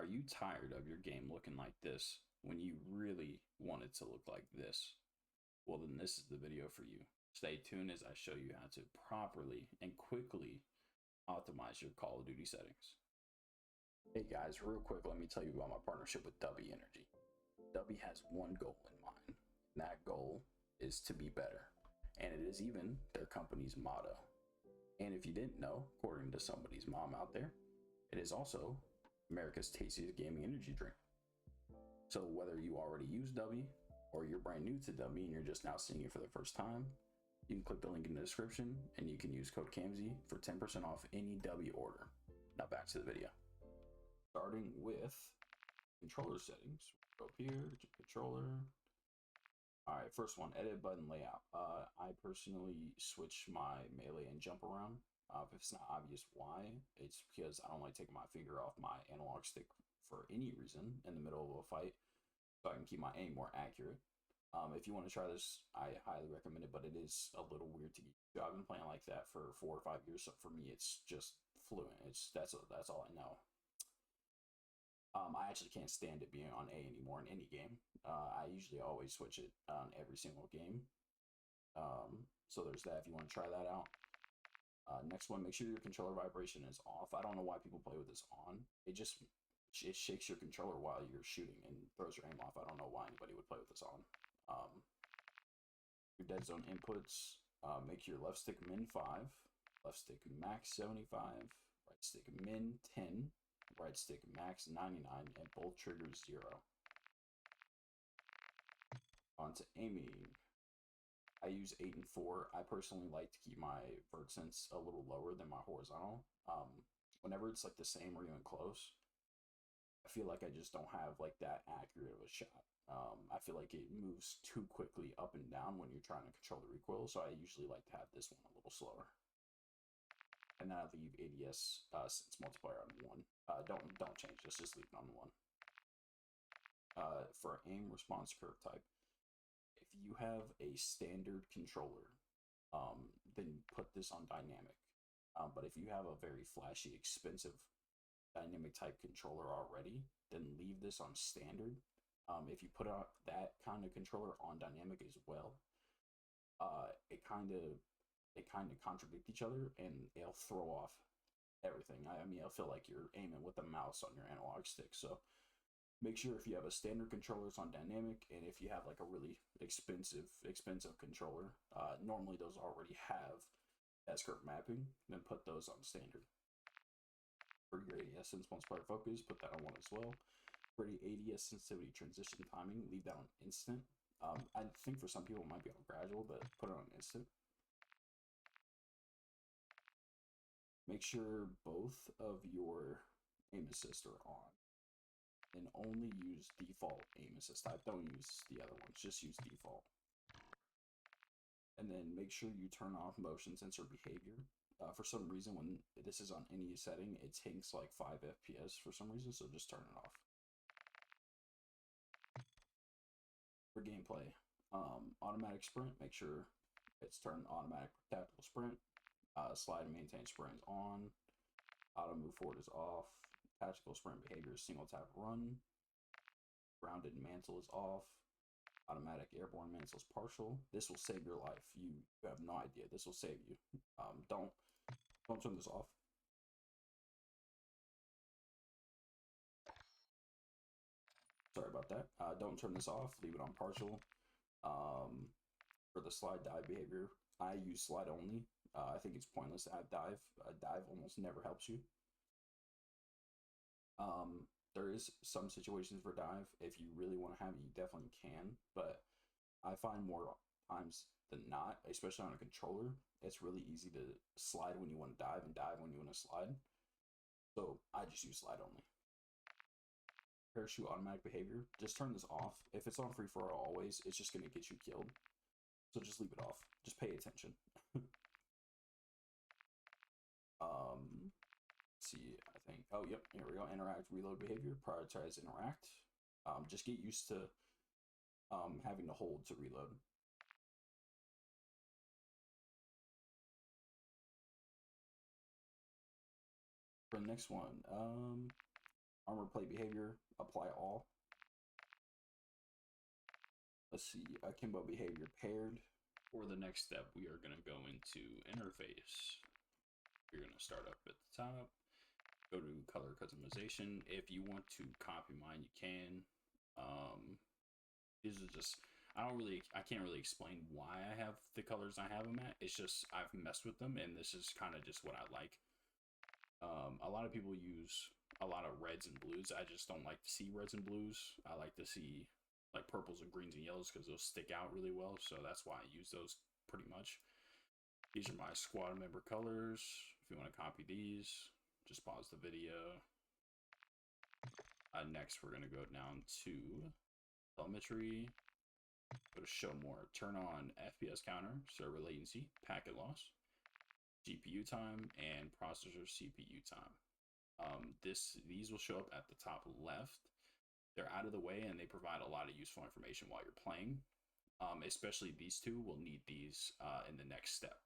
you tired of your game looking like this when you really want it to look like this? Well, then this is the video for you. Stay tuned as I show you how to properly and quickly optimize your Call of Duty settings. Hey guys, real quick, let me tell you about my partnership with Dubby Energy. Dubby has one goal in mind, and that goal is to be better. And it is even their company's motto. And if you didn't know, according to somebody's mom out there, it is also America's tastiest gaming energy drink. So whether you already use Dubby or you're brand new to Dubby and you're just now seeing it for the first time, you can click the link in the description and you can use code CAMSY for 10% off any Dubby order. Now back to the video. Starting with controller settings. Go up here to controller. All right, first one, edit button layout. I personally switch my melee and jump around. If it's not obvious why, it's because I don't like taking my finger off my analog stick for any reason in the middle of a fight, so I can keep my aim more accurate. If you want to try this, I highly recommend it, but it is a little weird to get. I've been playing like that for 4 or 5 years, so for me, it's just fluent. That's all I know. I actually can't stand it being on A anymore in any game. I usually always switch it on every single game. So there's that if you want to try that out. Next one, make sure your controller vibration is off. I don't know why people play with this on. It shakes your controller while you're shooting and throws your aim off. I don't know why anybody would play with this on. Your dead zone inputs, make your left stick min 5, left stick max 75, right stick min 10, right stick max 99, and both triggers 0. On to aiming. I use 8 and 4. I personally like to keep my vert sense a little lower than my horizontal. Whenever it's like the same or even close, I feel like I just don't have like that accurate of a shot. I feel like it moves too quickly up and down when you're trying to control the recoil, so I usually like to have this one a little slower. And then I leave ADS sense multiplier on 1. Don't change this, just leave it on 1. For aim response curve type, if you have a standard controller, then put this on dynamic. But if you have a very flashy, expensive dynamic type controller already, then leave this on standard. If you put out that kind of controller on dynamic as well, it kind of contradict each other, and it'll throw off everything. I mean, it'll feel like you're aiming with the mouse on your analog stick. So make sure if you have a standard controller, it's on dynamic, and if you have like a really expensive controller, normally those already have S-curve mapping, then put those on standard. For your ADS sense multiplier focus, put that on 1 as well. For the ADS sensitivity transition timing, leave that on instant. I think for some people it might be on gradual, but put it on instant. Make sure both of your aim assist are on, and only use default aim assist type. Don't use the other ones, just use default. And then make sure you turn off motion sensor behavior. For some reason, when this is on any setting, it tanks like 5 FPS for some reason, so just turn it off. For gameplay, automatic sprint, make sure it's turned automatic tactical sprint. Slide and maintain sprint is on. Auto move forward is off. Tactical sprint behavior is single tap run. Grounded mantle is off. Automatic airborne mantle is partial. This will save your life. You have no idea. This will save you. Don't turn this off. Sorry about that. Don't turn this off. Leave it on partial. For the slide dive behavior, I use slide only. I think it's pointless to have dive. Dive almost never helps you. There is some situations for dive. If you really want to have it, you definitely can. But I find more times than not, especially on a controller, it's really easy to slide when you want to dive and dive when you want to slide. So I just use slide only. Parachute automatic behavior, just turn this off. If it's on free for all always, it's just going to get you killed. So just leave it off. Just pay attention. See, I think, oh, yep, here we go. Interact, reload behavior, prioritize interact. Just get used to having to hold to reload. For the next one, Armor plate behavior, apply all. Let's see, akimbo behavior paired. For the next step, we are going to go into interface. You're going to start up at the top, go to color customization. If you want to copy mine, you can. These are just, I can't really explain why I have the colors I have them at. It's just, I've messed with them, and this is kind of just what I like. A lot of people use a lot of reds and blues. I just don't like to see reds and blues. I like to see like purples and greens and yellows because those stick out really well. So that's why I use those pretty much. These are my squad member colors. If you want to copy these, just pause the video. Next, we're going to go down to telemetry. Go to show more. Turn on FPS counter, server latency, packet loss, GPU time, and processor CPU time. These will show up at the top left. They're out of the way and they provide a lot of useful information while you're playing. Especially these two, will need these in the next step.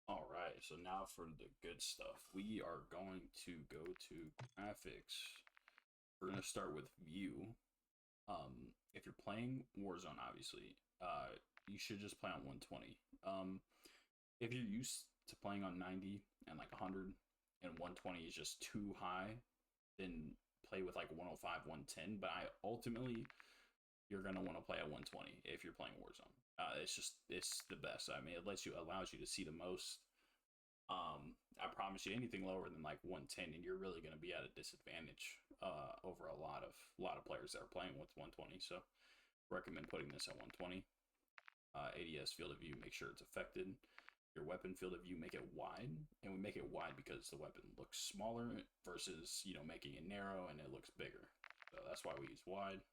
All right, so now for the good stuff. We are going to go to graphics. We're going to start with view. If you're playing Warzone, obviously, you should just play on 120. If you're used to playing on 90 and like 100 and 120 is just too high, then play with like 105, 110. But ultimately, you're going to want to play at 120 if you're playing Warzone. It's the best. I mean, it allows you to see the most. I promise you, anything lower than like 110 and you're really going to be at a disadvantage over a lot of players that are playing with 120. So recommend putting this at 120. ADS field of view, make sure it's affected. Your weapon field of view, make it wide, and we make it wide because the weapon looks smaller versus, you know, making it narrow and it looks bigger. So that's why we use wide.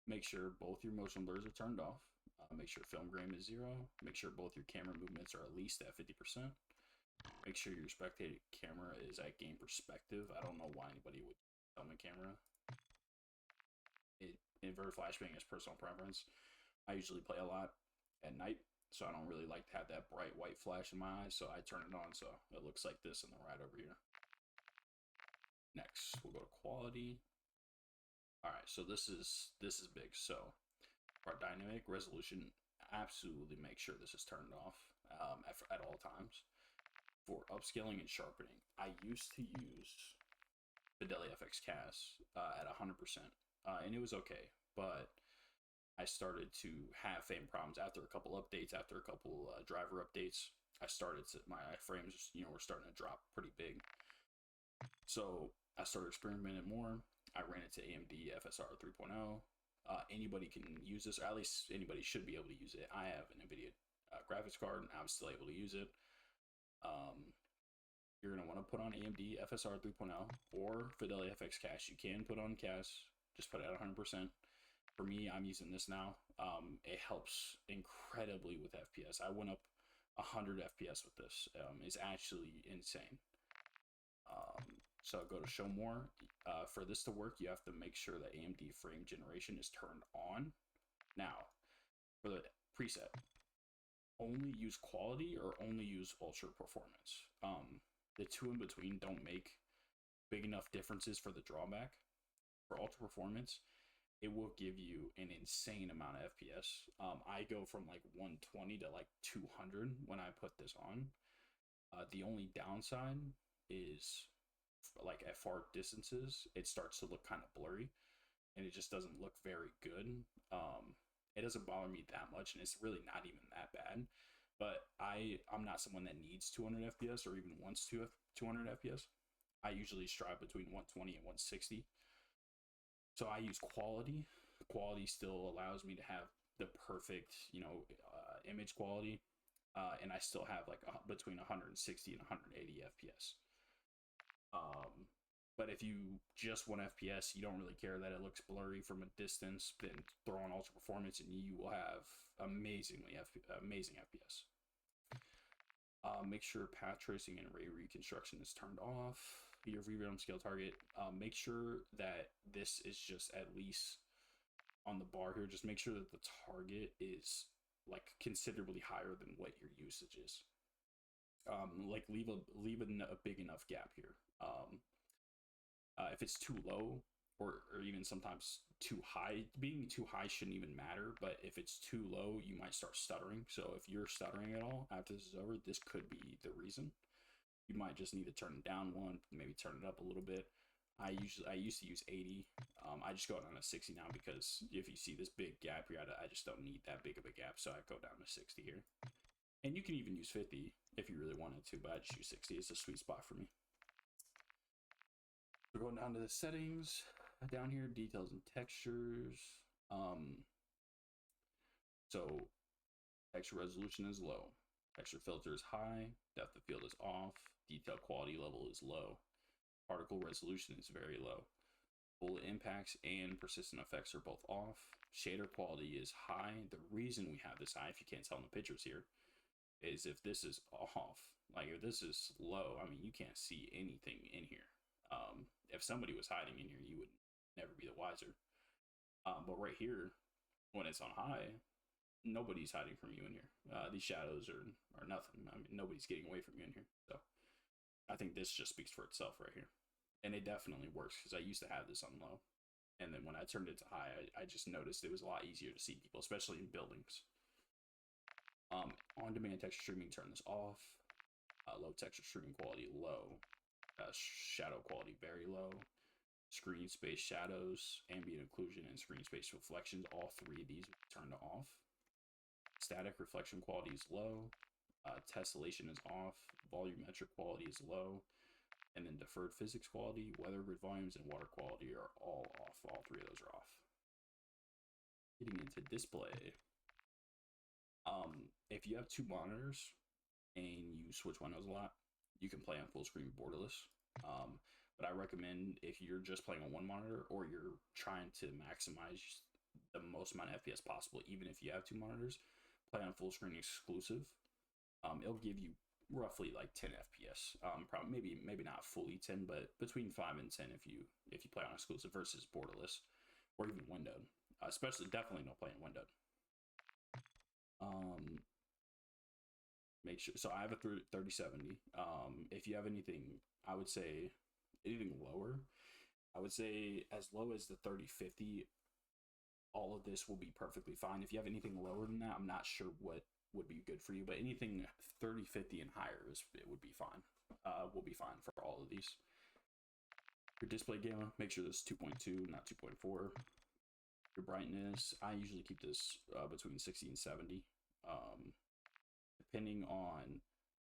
Make sure both your motion blurs are turned off. Make sure film grain is 0. Make sure both your camera movements are at least at 50%. Make sure your spectator camera is at game perspective. I don't know why anybody would film a camera. Inverted flashbang is personal preference. I usually play a lot at night, so I don't really like to have that bright white flash in my eyes, so I turn it on so it looks like this in the right over here. Next, we'll go to quality. All right, so this is big. So our dynamic resolution, absolutely make sure this is turned off at all times. For upscaling and sharpening, I used to use Fidelity FX CAS at 100%, and it was okay, but I started to have frame problems after a couple updates, after a couple driver updates. My frames, you know, were starting to drop pretty big. So I started experimenting more. I ran into AMD FSR 3.0. Anybody can use this, or at least anybody should be able to use it. I have an Nvidia graphics card, and I'm still able to use it. You're going to want to put on AMD FSR 3.0 or Fidelity FX CAS. You can put on CAS, just put it at 100%. For me, I'm using this now. It helps incredibly with FPS. I went up 100 FPS with this. It's actually insane. So go to show more. For this to work, you have to make sure that AMD frame generation is turned on. Now, for the preset, only use quality or only use ultra performance. The two in between don't make big enough differences for the drawback. For ultra performance, it will give you an insane amount of FPS. I go from like 120 to like 200 when I put this on. The only downside is like at far distances, it starts to look kind of blurry and it just doesn't look very good. It doesn't bother me that much and it's really not even that bad. But I'm not someone that needs 200 FPS or even wants 200 FPS. I usually strive between 120 and 160. So I use quality. Quality still allows me to have the perfect, you know, image quality. And I still have like between 160 and 180 FPS. But if you just want FPS, you don't really care that it looks blurry from a distance, then throw on ultra performance and you will have amazing FPS. Make sure path tracing and ray reconstruction is turned off. Your VRAM scale target, make sure that this is just at least on the bar here. Just make sure that the target is like considerably higher than what your usage is. Like leave a big enough gap here. if it's too low, or even sometimes too high, being too high shouldn't even matter, but if it's too low, you might start stuttering. So if you're stuttering at all after this is over, this could be the reason. You might just need to turn it down one, maybe turn it up a little bit. I used to use 80. I just go down to 60 now because if you see this big gap here, I just don't need that big of a gap, so I go down to 60 here. And you can even use 50 if you really wanted to, but I just use 60. It's a sweet spot for me. We're going down to the settings. Down here, details and textures. So texture resolution is low. Texture filter is high. Depth of field is off. Detail quality level is low. Particle resolution is very low. Bullet impacts and persistent effects are both off. Shader quality is high. The reason we have this high, if you can't tell in the pictures here, is if this is off, like if this is low, I mean, you can't see anything in here. If somebody was hiding in here, you would never be the wiser. But right here, when it's on high, nobody's hiding from you in here. These shadows are nothing. I mean, nobody's getting away from you in here. So I think this just speaks for itself right here. And it definitely works because I used to have this on low. And then when I turned it to high, I just noticed it was a lot easier to see people, especially in buildings. On-demand texture streaming, turn this off. Low texture streaming quality, low. Shadow quality, very low. Screen space shadows, ambient occlusion, and screen space reflections, all three of these turned off. Static reflection quality is low. Tessellation is off. Volumetric quality is low. And then deferred physics quality, weather grid volumes, and water quality are all off. All three of those are off. Getting into display. If you have two monitors and you switch windows a lot, you can play on full screen borderless. But I recommend if you're just playing on one monitor or you're trying to maximize the most amount of FPS possible, even if you have two monitors, play on full screen exclusive. It'll give you roughly like 10 FPS. Probably maybe not fully 10, but between 5 and 10 if you play on exclusive versus borderless or even windowed. Especially definitely don't play in windowed. Make sure. So I have a 3070. If you have anything, I would say anything lower. I would say as low as the 3050. All of this will be perfectly fine. If you have anything lower than that, I'm not sure what would be good for you, but anything 3050 and higher it would be fine. Will be fine for all of these. Your display gamma, make sure this is 2.2, not 2.4. Your brightness, I usually keep this between 60 and 70. Depending on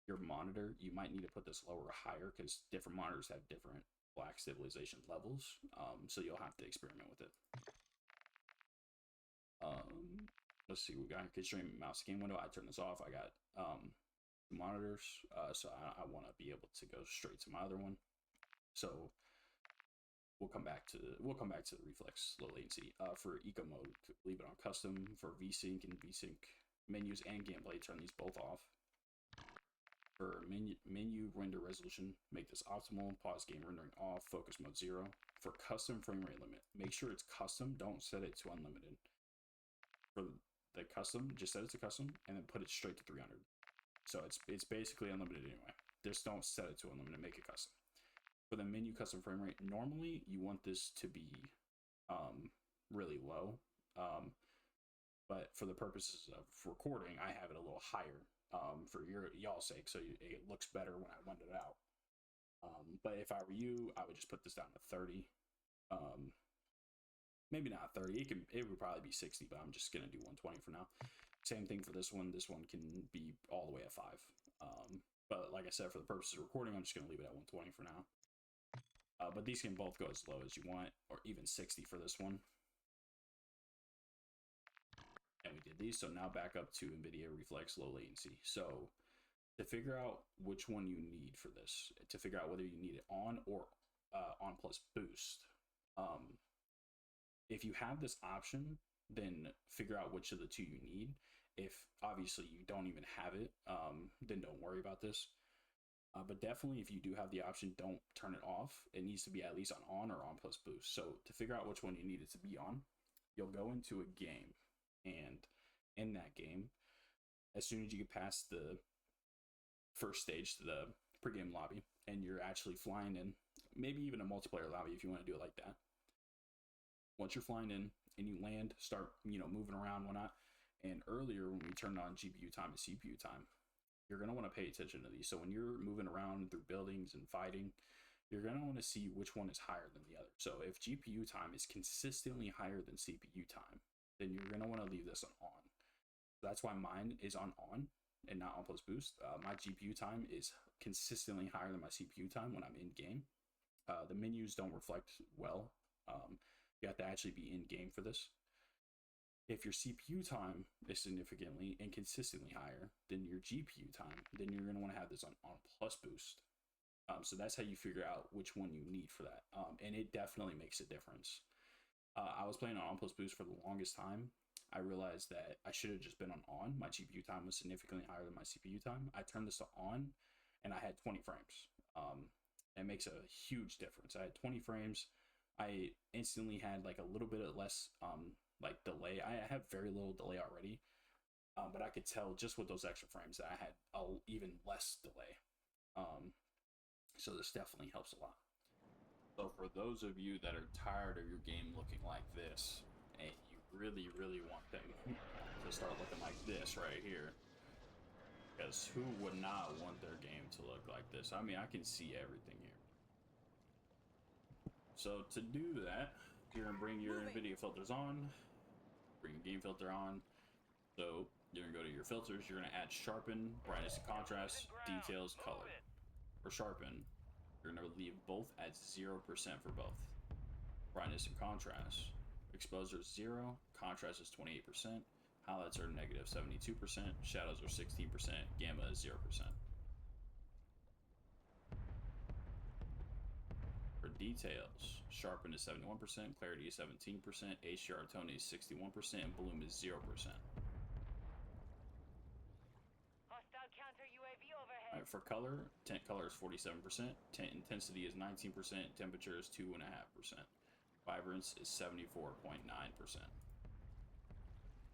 your monitor, you might need to put this lower or higher because different monitors have different black stabilization levels. So you'll have to experiment with it. Let's see, we got constrained mouse game window. I turn this off. I got two monitors, so I want to be able to go straight to my other one. So we'll come back to the reflex low latency. For eco mode, leave it on custom. For VSync and VSync menus and gameplay, turn these both off. For menu render resolution, make this optimal. Pause game rendering off. Focus mode 0. For custom frame rate limit, make sure it's custom. Don't set it to unlimited. For the custom, just set it to custom and then put it straight to 300. So it's basically unlimited anyway. Just don't set it to unlimited. Make it custom. For the menu custom frame rate, normally you want this to be really low. But for the purposes of recording, I have it a little higher for y'all's sake, so it looks better when I wind it out. But if I were you, I would just put this down to 30. Maybe not 30. It would probably be 60, but I'm just gonna do 120 for now. Same thing for this one. This one can be all the way at 5. But like I said, for the purposes of recording, I'm just gonna leave it at 120 for now. But these can both go as low as you want, or even 60 for this one. And we did these, so now back up to Nvidia Reflex Low Latency. So to figure out which one you need for this, to figure out whether you need it on or on plus boost, if you have this option, then figure out which of the two you need. If obviously you don't even have it, then don't worry about this. But definitely if you do have the option, don't turn it off. It needs to be at least on or on plus boost. So to figure out which one you need it to be on, you'll go into a game, and in that game, as soon as you get past the first stage to the pregame lobby, and you're actually flying in, maybe even a multiplayer lobby if you want to do it like that. Once you're flying in and you land, start, moving around, whatnot. And earlier when we turned on GPU time and CPU time, you're going to want to pay attention to these. So when you're moving around through buildings and fighting, you're going to want to see which one is higher than the other. So if GPU time is consistently higher than CPU time, then you're going to want to leave this on. That's why mine is on and not on plus boost. My GPU time is consistently higher than my CPU time when I'm in game. The menus don't reflect well. You have to actually be in game for this. If your CPU time is significantly and consistently higher than your GPU time, then you're going to want to have this on plus boost. So that's how you figure out which one you need for that. And it definitely makes a difference. I was playing on plus boost for the longest time. I realized that I should have just been on. My GPU time was significantly higher than my CPU time. I turned this to on, and I had 20 frames. It makes a huge difference. I had 20 frames. I instantly had like a little bit of less like delay. I have very little delay already, but I could tell just with those extra frames that I had even less delay. So this definitely helps a lot. So for those of you that are tired of your game looking like this, and you really want them to start looking like this right here, because who would not want their game to look like this? I mean, I can see everything here. So to do that, you're gonna bring your Nvidia filters on, bring your game filter on. So you're gonna go to your filters, you're gonna add sharpen, brightness and contrast, details, color. For sharpen, you're gonna leave both at 0% for both. Brightness and contrast, exposure is 0, contrast is 28%, highlights are negative 72%, shadows are 16%, gamma is 0%. For details, sharpen is 71%, clarity is 17%, HDR tone is 61%, and bloom is 0%. Alright, for color, tint color is 47%, tint intensity is 19%, temperature is 2.5%. Vibrance is 74.9%.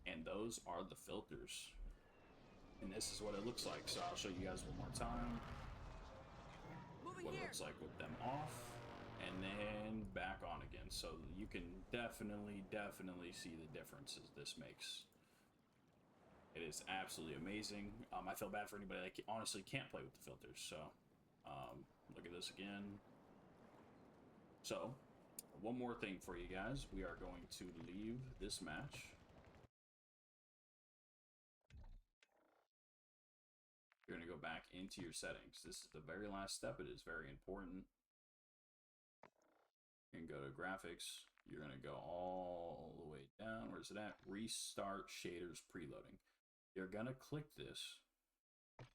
And those are the filters. And this is what it looks like. So I'll show you guys one more time what it looks like with them off and then back on again. So you can definitely see the differences this makes. It is absolutely amazing. I feel bad for anybody that honestly can't play with the filters. So look at this again. So one more thing for you guys. We are going to leave this match. You're going to go back into your settings. This is the very last step. It is very important. You can go to graphics. You're going to go all the way down. Where's it at? Restart shaders preloading. You're going to click this,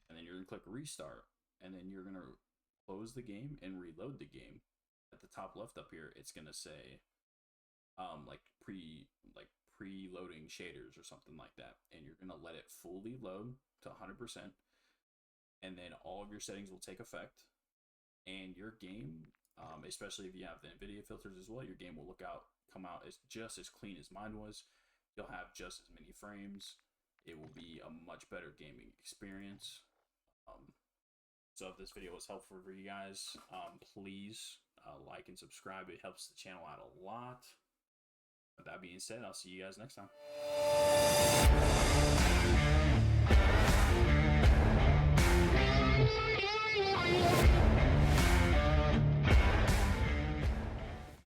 and then you're going to click restart, and then you're going to close the game and reload the game. At the top left up here, it's going to say like preloading shaders or something like that, and you're going to let it fully load to 100%, and then all of your settings will take effect, and your game, especially if you have the Nvidia filters as well, your game will come out as just as clean as mine was. You'll have just as many frames. It will be a much better gaming experience. So if this video was helpful for you guys, please like and subscribe. It helps the channel out a lot. With that being said, I'll see you guys next time.